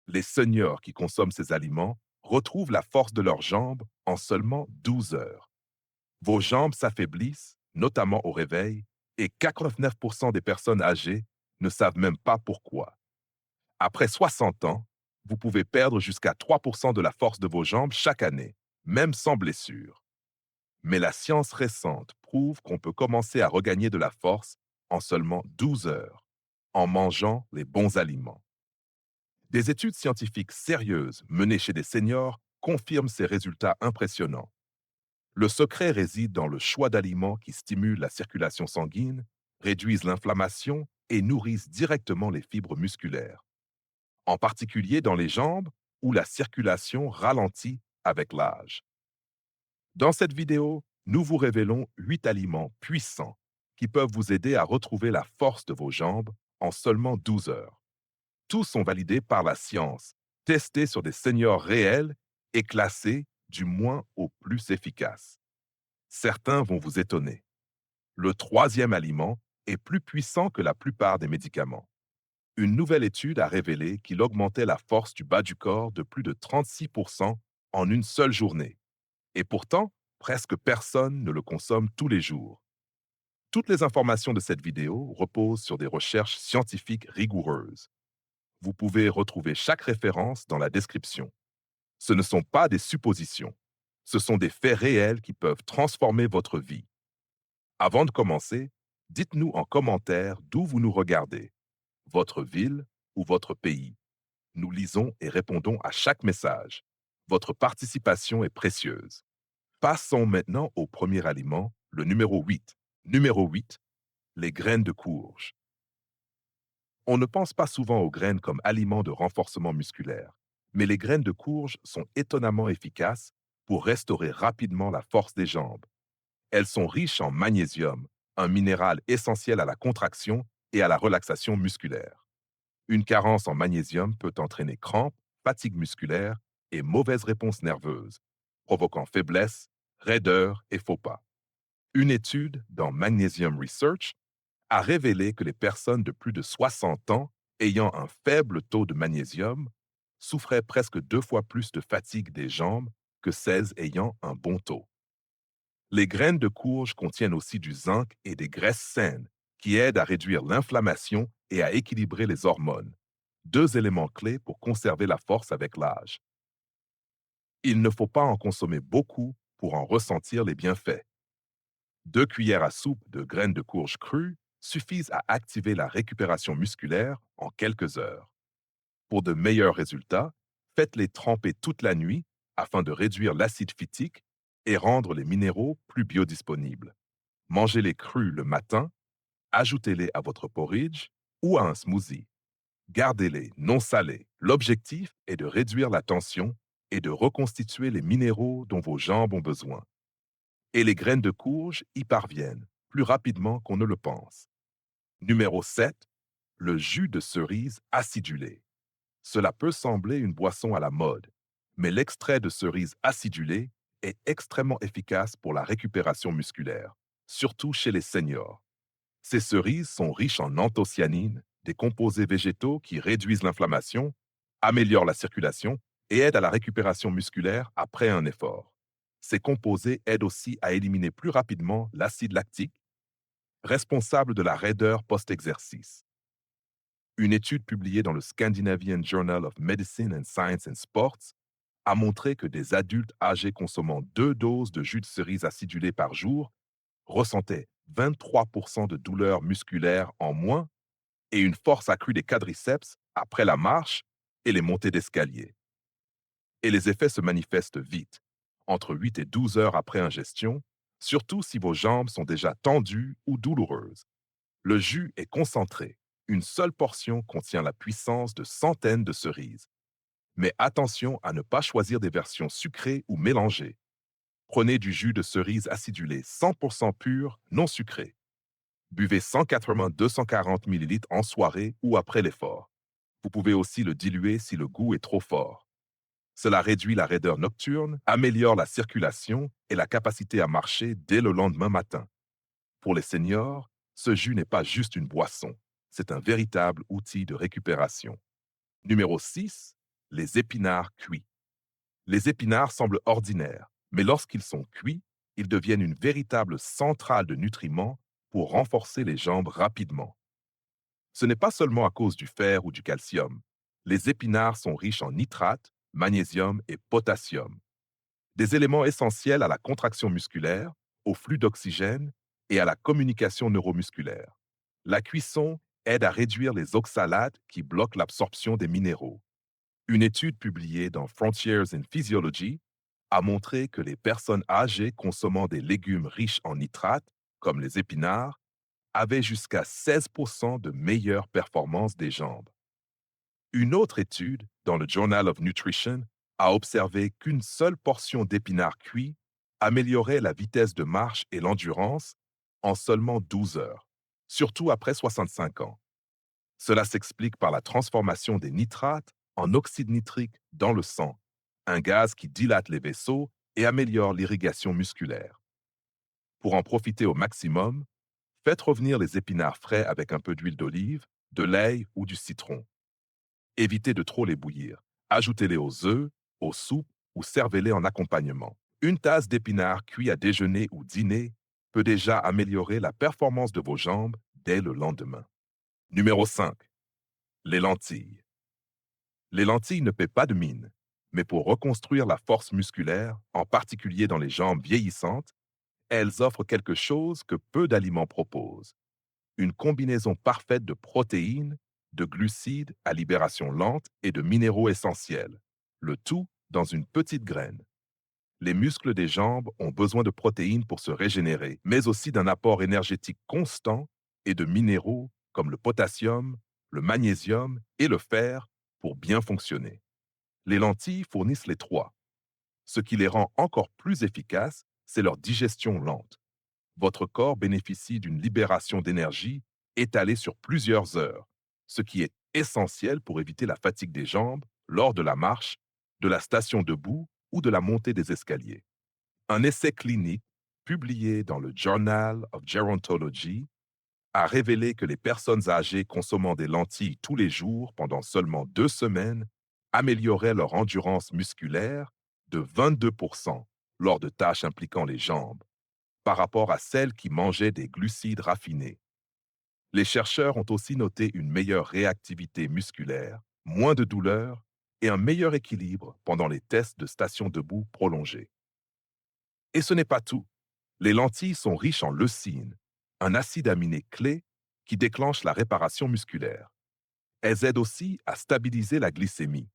Les seniors qui consomment ces aliments retrouvent la force de leurs jambes en seulement 12 heures. Vos jambes s'affaiblissent, notamment au réveil, et 89% des personnes âgées ne savent même pas pourquoi. Après 60 ans, vous pouvez perdre jusqu'à 3% de la force de vos jambes chaque année, même sans blessure. Mais la science récente prouve qu'on peut commencer à regagner de la force en seulement 12 heures, en mangeant les bons aliments. Des études scientifiques sérieuses menées chez des seniors confirment ces résultats impressionnants. Le secret réside dans le choix d'aliments qui stimulent la circulation sanguine, réduisent l'inflammation et nourrissent directement les fibres musculaires, en particulier dans les jambes où la circulation ralentit avec l'âge. Dans cette vidéo, nous vous révélons 8 aliments puissants qui peuvent vous aider à retrouver la force de vos jambes en seulement 12 heures. Tous sont validés par la science, testés sur des seniors réels et classés du moins au plus efficace. Certains vont vous étonner. Le troisième aliment est plus puissant que la plupart des médicaments. Une nouvelle étude a révélé qu'il augmentait la force du bas du corps de plus de 36% en une seule journée. Et pourtant, presque personne ne le consomme tous les jours. Toutes les informations de cette vidéo reposent sur des recherches scientifiques rigoureuses. Vous pouvez retrouver chaque référence dans la description. Ce ne sont pas des suppositions. Ce sont des faits réels qui peuvent transformer votre vie. Avant de commencer, dites-nous en commentaire d'où vous nous regardez, votre ville ou votre pays. Nous lisons et répondons à chaque message. Votre participation est précieuse. Passons maintenant au premier aliment, le numéro 8. Numéro 8, les graines de courge. On ne pense pas souvent aux graines comme aliments de renforcement musculaire, mais les graines de courge sont étonnamment efficaces pour restaurer rapidement la force des jambes. Elles sont riches en magnésium, un minéral essentiel à la contraction et à la relaxation musculaire. Une carence en magnésium peut entraîner crampes, fatigue musculaire et mauvaise réponse nerveuse, provoquant faiblesse, raideur et faux pas. Une étude dans Magnesium Research a révélé que les personnes de plus de 60 ans ayant un faible taux de magnésium souffraient presque 2 fois plus de fatigue des jambes que celles ayant un bon taux. Les graines de courge contiennent aussi du zinc et des graisses saines qui aident à réduire l'inflammation et à équilibrer les hormones, deux éléments clés pour conserver la force avec l'âge. Il ne faut pas en consommer beaucoup pour en ressentir les bienfaits. 2 cuillères à soupe de graines de courge crues suffisent à activer la récupération musculaire en quelques heures. Pour de meilleurs résultats, faites-les tremper toute la nuit afin de réduire l'acide phytique et rendre les minéraux plus biodisponibles. Mangez-les crus le matin, ajoutez-les à votre porridge ou à un smoothie. Gardez-les non salés. L'objectif est de réduire la tension et de reconstituer les minéraux dont vos jambes ont besoin. Et les graines de courge y parviennent plus rapidement qu'on ne le pense. Numéro 7, le jus de cerise acidulé. Cela peut sembler une boisson à la mode, mais l'extrait de cerise acidulé est extrêmement efficace pour la récupération musculaire, surtout chez les seniors. Ces cerises sont riches en anthocyanines, des composés végétaux qui réduisent l'inflammation, améliorent la circulation et aident à la récupération musculaire après un effort. Ces composés aident aussi à éliminer plus rapidement l'acide lactique, responsable de la raideur post-exercice. Une étude publiée dans le Scandinavian Journal of Medicine and Science and Sports a montré que des adultes âgés consommant 2 doses de jus de cerise acidulé par jour ressentaient 23% de douleurs musculaires en moins et une force accrue des quadriceps après la marche et les montées d'escalier. Et les effets se manifestent vite, entre 8 et 12 heures après ingestion, surtout si vos jambes sont déjà tendues ou douloureuses. Le jus est concentré. Une seule portion contient la puissance de centaines de cerises. Mais attention à ne pas choisir des versions sucrées ou mélangées. Prenez du jus de cerise acidulé 100% pur, non sucré. Buvez 180-240 ml en soirée ou après l'effort. Vous pouvez aussi le diluer si le goût est trop fort. Cela réduit la raideur nocturne, améliore la circulation et la capacité à marcher dès le lendemain matin. Pour les seniors, ce jus n'est pas juste une boisson, c'est un véritable outil de récupération. Numéro 6, les épinards cuits. Les épinards semblent ordinaires, mais lorsqu'ils sont cuits, ils deviennent une véritable centrale de nutriments pour renforcer les jambes rapidement. Ce n'est pas seulement à cause du fer ou du calcium. Les épinards sont riches en nitrate, magnésium et potassium, des éléments essentiels à la contraction musculaire, au flux d'oxygène et à la communication neuromusculaire. La cuisson aide à réduire les oxalates qui bloquent l'absorption des minéraux. Une étude publiée dans Frontiers in Physiology a montré que les personnes âgées consommant des légumes riches en nitrate, comme les épinards, avaient jusqu'à 16% de meilleures performances des jambes. Une autre étude, dans le Journal of Nutrition, a observé qu'une seule portion d'épinards cuits améliorait la vitesse de marche et l'endurance en seulement 12 heures, surtout après 65 ans. Cela s'explique par la transformation des nitrates en oxyde nitrique dans le sang, un gaz qui dilate les vaisseaux et améliore l'irrigation musculaire. Pour en profiter au maximum, faites revenir les épinards frais avec un peu d'huile d'olive, de l'ail ou du citron. Évitez de trop les bouillir. Ajoutez-les aux œufs, aux soupes ou servez-les en accompagnement. Une tasse d'épinards cuits à déjeuner ou dîner peut déjà améliorer la performance de vos jambes dès le lendemain. Numéro 5. Les lentilles. Les lentilles ne paient pas de mine, mais pour reconstruire la force musculaire, en particulier dans les jambes vieillissantes, elles offrent quelque chose que peu d'aliments proposent: une combinaison parfaite de protéines, de glucides à libération lente et de minéraux essentiels, le tout dans une petite graine. Les muscles des jambes ont besoin de protéines pour se régénérer, mais aussi d'un apport énergétique constant et de minéraux comme le potassium, le magnésium et le fer pour bien fonctionner. Les lentilles fournissent les trois. Ce qui les rend encore plus efficaces, c'est leur digestion lente. Votre corps bénéficie d'une libération d'énergie étalée sur plusieurs heures, ce qui est essentiel pour éviter la fatigue des jambes lors de la marche, de la station debout ou de la montée des escaliers. Un essai clinique publié dans le Journal of Gerontology a révélé que les personnes âgées consommant des lentilles tous les jours pendant seulement 2 semaines amélioraient leur endurance musculaire de 22% lors de tâches impliquant les jambes, par rapport à celles qui mangeaient des glucides raffinés. Les chercheurs ont aussi noté une meilleure réactivité musculaire, moins de douleur et un meilleur équilibre pendant les tests de station debout prolongés. Et ce n'est pas tout. Les lentilles sont riches en leucine, un acide aminé clé qui déclenche la réparation musculaire. Elles aident aussi à stabiliser la glycémie,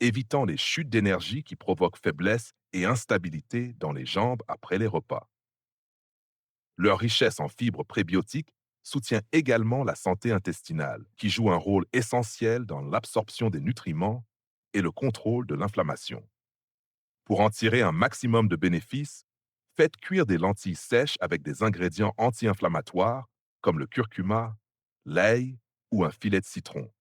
évitant les chutes d'énergie qui provoquent faiblesse et instabilité dans les jambes après les repas. Leur richesse en fibres prébiotiques soutient également la santé intestinale, qui joue un rôle essentiel dans l'absorption des nutriments et le contrôle de l'inflammation. Pour en tirer un maximum de bénéfices, faites cuire des lentilles sèches avec des ingrédients anti-inflammatoires comme le curcuma, l'ail ou un filet de citron.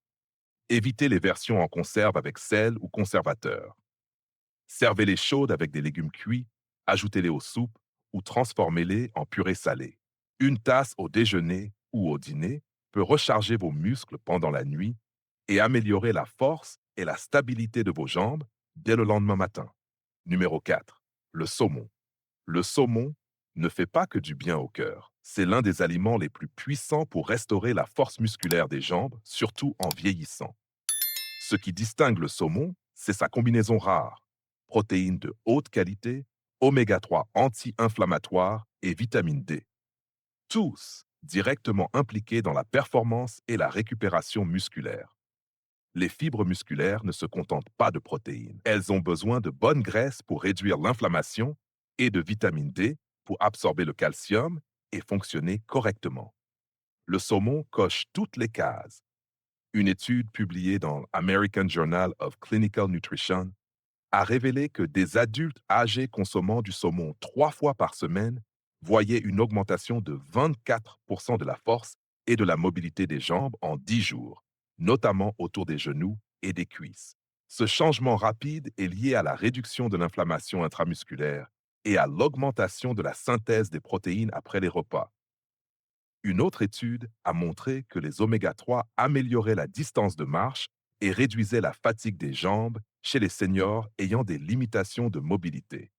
Évitez les versions en conserve avec sel ou conservateur. Servez-les chaudes avec des légumes cuits, ajoutez-les aux soupes ou transformez-les en purée salée. Une tasse au déjeuner ou au dîner peut recharger vos muscles pendant la nuit et améliorer la force et la stabilité de vos jambes dès le lendemain matin. Numéro 4. Le saumon. Le saumon ne fait pas que du bien au cœur. C'est l'un des aliments les plus puissants pour restaurer la force musculaire des jambes, surtout en vieillissant. Ce qui distingue le saumon, c'est sa combinaison rare: protéines de haute qualité, oméga 3 anti-inflammatoires et vitamine D. Tous directement impliqués dans la performance et la récupération musculaire. Les fibres musculaires ne se contentent pas de protéines. Elles ont besoin de bonnes graisses pour réduire l'inflammation et de vitamine D pour absorber le calcium et fonctionner correctement. Le saumon coche toutes les cases. Une étude publiée dans American Journal of Clinical Nutrition a révélé que des adultes âgés consommant du saumon 3 fois par semaine voyaient une augmentation de 24% de la force et de la mobilité des jambes en 10 jours, notamment autour des genoux et des cuisses. Ce changement rapide est lié à la réduction de l'inflammation intramusculaire et à l'augmentation de la synthèse des protéines après les repas. Une autre étude a montré que les oméga 3 amélioraient la distance de marche et réduisaient la fatigue des jambes chez les seniors ayant des limitations de mobilité.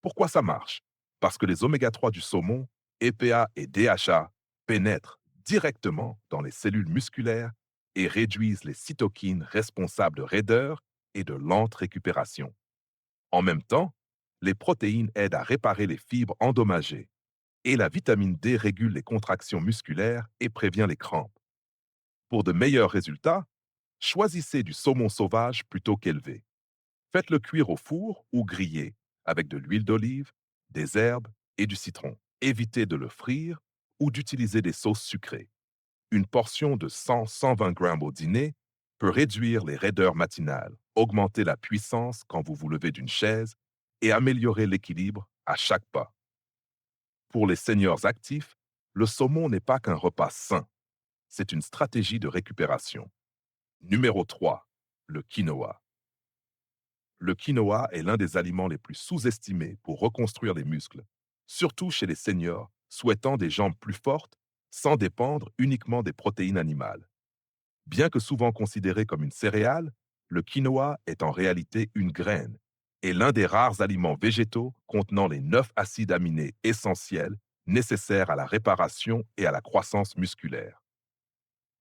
Pourquoi ça marche? Parce que les oméga-3 du saumon, EPA et DHA, pénètrent directement dans les cellules musculaires et réduisent les cytokines responsables de raideur et de lente récupération. En même temps, les protéines aident à réparer les fibres endommagées et la vitamine D régule les contractions musculaires et prévient les crampes. Pour de meilleurs résultats, choisissez du saumon sauvage plutôt qu'élevé. Faites-le cuire au four ou griller avec de l'huile d'olive, des herbes et du citron. Évitez de le frire ou d'utiliser des sauces sucrées. Une portion de 100-120 grammes au dîner peut réduire les raideurs matinales, augmenter la puissance quand vous vous levez d'une chaise et améliorer l'équilibre à chaque pas. Pour les seniors actifs, le saumon n'est pas qu'un repas sain, c'est une stratégie de récupération. Numéro 3, le quinoa. Le quinoa est l'un des aliments les plus sous-estimés pour reconstruire les muscles, surtout chez les seniors souhaitant des jambes plus fortes sans dépendre uniquement des protéines animales. Bien que souvent considéré comme une céréale, le quinoa est en réalité une graine et l'un des rares aliments végétaux contenant les 9 acides aminés essentiels nécessaires à la réparation et à la croissance musculaire.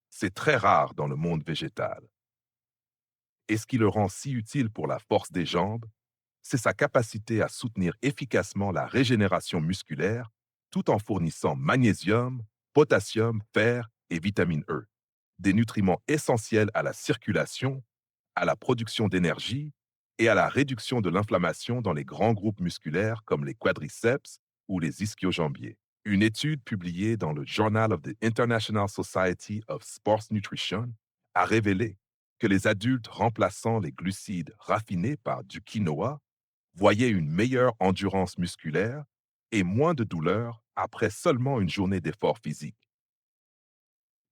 C'est très rare dans le monde végétal. Et ce qui le rend si utile pour la force des jambes, c'est sa capacité à soutenir efficacement la régénération musculaire tout en fournissant magnésium, potassium, fer et vitamine E, des nutriments essentiels à la circulation, à la production d'énergie et à la réduction de l'inflammation dans les grands groupes musculaires comme les quadriceps ou les ischio-jambiers. Une étude publiée dans le Journal of the International Society of Sports Nutrition a révélé que les adultes remplaçant les glucides raffinés par du quinoa voyaient une meilleure endurance musculaire et moins de douleur après seulement une journée d'effort physique.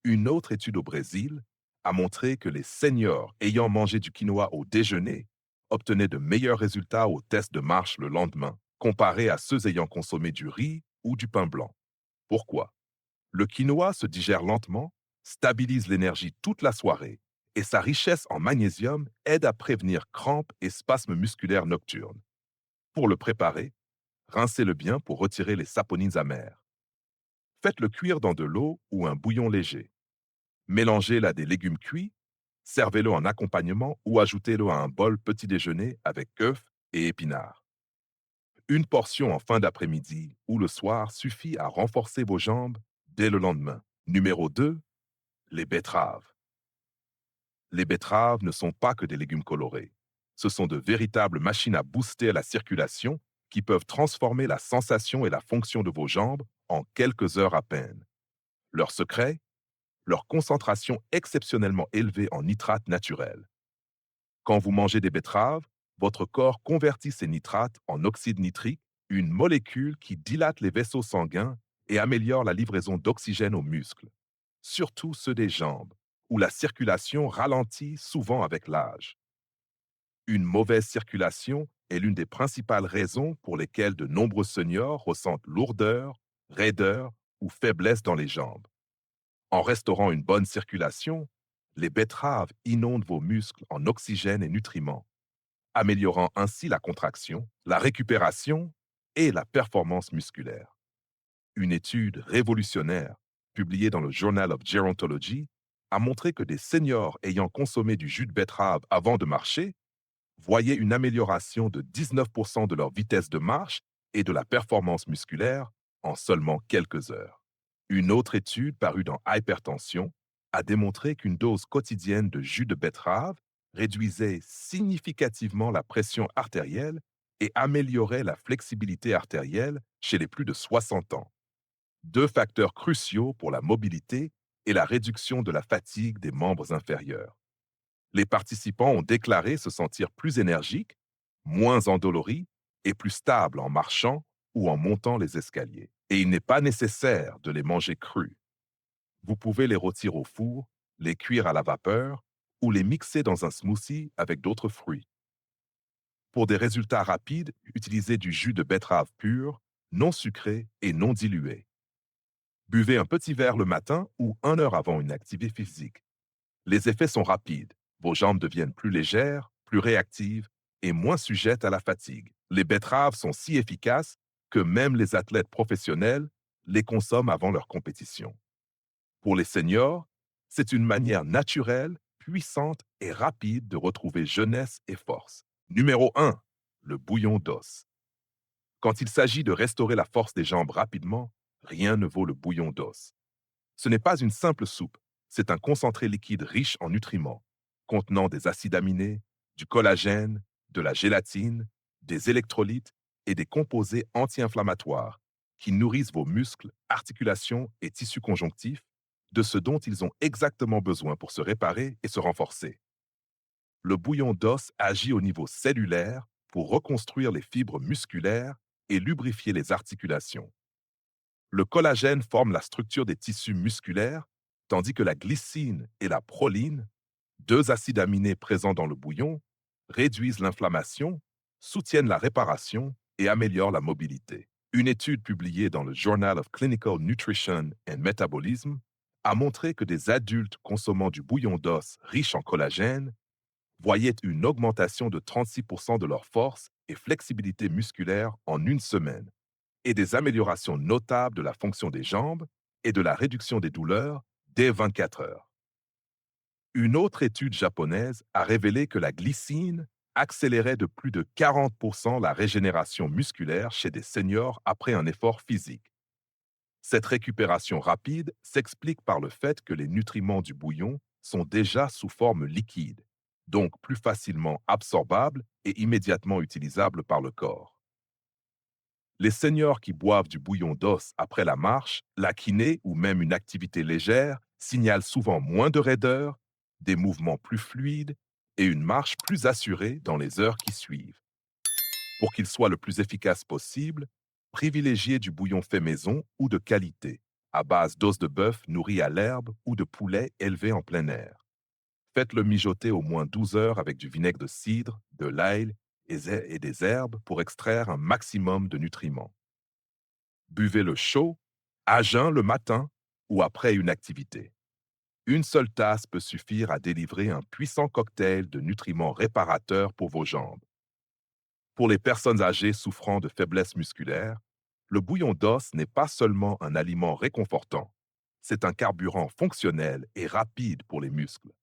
Une autre étude au Brésil a montré que les seniors ayant mangé du quinoa au déjeuner obtenaient de meilleurs résultats aux tests de marche le lendemain, comparés à ceux ayant consommé du riz ou du pain blanc. Pourquoi? Le quinoa se digère lentement, stabilise l'énergie toute la soirée, et sa richesse en magnésium aide à prévenir crampes et spasmes musculaires nocturnes. Pour le préparer, rincez-le bien pour retirer les saponines amères. Faites-le cuire dans de l'eau ou un bouillon léger. Mélangez-le à des légumes cuits, servez-le en accompagnement ou ajoutez-le à un bol petit déjeuner avec œufs et épinards. Une portion en fin d'après-midi ou le soir suffit à renforcer vos jambes dès le lendemain. Numéro 2, les betteraves. Les betteraves ne sont pas que des légumes colorés. Ce sont de véritables machines à booster la circulation qui peuvent transformer la sensation et la fonction de vos jambes en quelques heures à peine. Leur secret? Leur concentration exceptionnellement élevée en nitrates naturels. Quand vous mangez des betteraves, votre corps convertit ces nitrates en oxyde nitrique, une molécule qui dilate les vaisseaux sanguins et améliore la livraison d'oxygène aux muscles, surtout ceux des jambes, où la circulation ralentit souvent avec l'âge. Une mauvaise circulation est l'une des principales raisons pour lesquelles de nombreux seniors ressentent lourdeur, raideur ou faiblesse dans les jambes. En restaurant une bonne circulation, les betteraves inondent vos muscles en oxygène et nutriments, améliorant ainsi la contraction, la récupération et la performance musculaire. Une étude révolutionnaire, publiée dans le Journal of Gerontology, a montré que des seniors ayant consommé du jus de betterave avant de marcher voyaient une amélioration de 19% de leur vitesse de marche et de la performance musculaire en seulement quelques heures. Une autre étude parue dans Hypertension a démontré qu'une dose quotidienne de jus de betterave réduisait significativement la pression artérielle et améliorait la flexibilité artérielle chez les plus de 60 ans. Deux facteurs cruciaux pour la mobilité et la réduction de la fatigue des membres inférieurs. Les participants ont déclaré se sentir plus énergiques, moins endoloris et plus stables en marchant ou en montant les escaliers. Et il n'est pas nécessaire de les manger crus. Vous pouvez les rôtir au four, les cuire à la vapeur ou les mixer dans un smoothie avec d'autres fruits. Pour des résultats rapides, utilisez du jus de betterave pur, non sucré et non dilué. Buvez un petit verre le matin ou 1 heure avant une activité physique. Les effets sont rapides. Vos jambes deviennent plus légères, plus réactives et moins sujettes à la fatigue. Les betteraves sont si efficaces que même les athlètes professionnels les consomment avant leur compétition. Pour les seniors, c'est une manière naturelle, puissante et rapide de retrouver jeunesse et force. Numéro 1, le bouillon d'os. Quand il s'agit de restaurer la force des jambes rapidement, rien ne vaut le bouillon d'os. Ce n'est pas une simple soupe, c'est un concentré liquide riche en nutriments, contenant des acides aminés, du collagène, de la gélatine, des électrolytes et des composés anti-inflammatoires qui nourrissent vos muscles, articulations et tissus conjonctifs de ce dont ils ont exactement besoin pour se réparer et se renforcer. Le bouillon d'os agit au niveau cellulaire pour reconstruire les fibres musculaires et lubrifier les articulations. Le collagène forme la structure des tissus musculaires, tandis que la glycine et la proline, deux acides aminés présents dans le bouillon, réduisent l'inflammation, soutiennent la réparation et améliorent la mobilité. Une étude publiée dans le Journal of Clinical Nutrition and Metabolism a montré que des adultes consommant du bouillon d'os riche en collagène voyaient une augmentation de 36% de leur force et flexibilité musculaire en une semaine et des améliorations notables de la fonction des jambes et de la réduction des douleurs dès 24 heures. Une autre étude japonaise a révélé que la glycine accélérait de plus de 40% la régénération musculaire chez des seniors après un effort physique. Cette récupération rapide s'explique par le fait que les nutriments du bouillon sont déjà sous forme liquide, donc plus facilement absorbables et immédiatement utilisables par le corps. Les seniors qui boivent du bouillon d'os après la marche, la kiné ou même une activité légère signalent souvent moins de raideur, des mouvements plus fluides et une marche plus assurée dans les heures qui suivent. Pour qu'il soit le plus efficace possible, privilégiez du bouillon fait maison ou de qualité, à base d'os de bœuf nourri à l'herbe ou de poulet élevé en plein air. Faites-le mijoter au moins 12 heures avec du vinaigre de cidre, de l'ail et des herbes pour extraire un maximum de nutriments. Buvez-le chaud, à jeun le matin ou après une activité. Une seule tasse peut suffire à délivrer un puissant cocktail de nutriments réparateurs pour vos jambes. Pour les personnes âgées souffrant de faiblesse musculaire, le bouillon d'os n'est pas seulement un aliment réconfortant, c'est un carburant fonctionnel et rapide pour les muscles.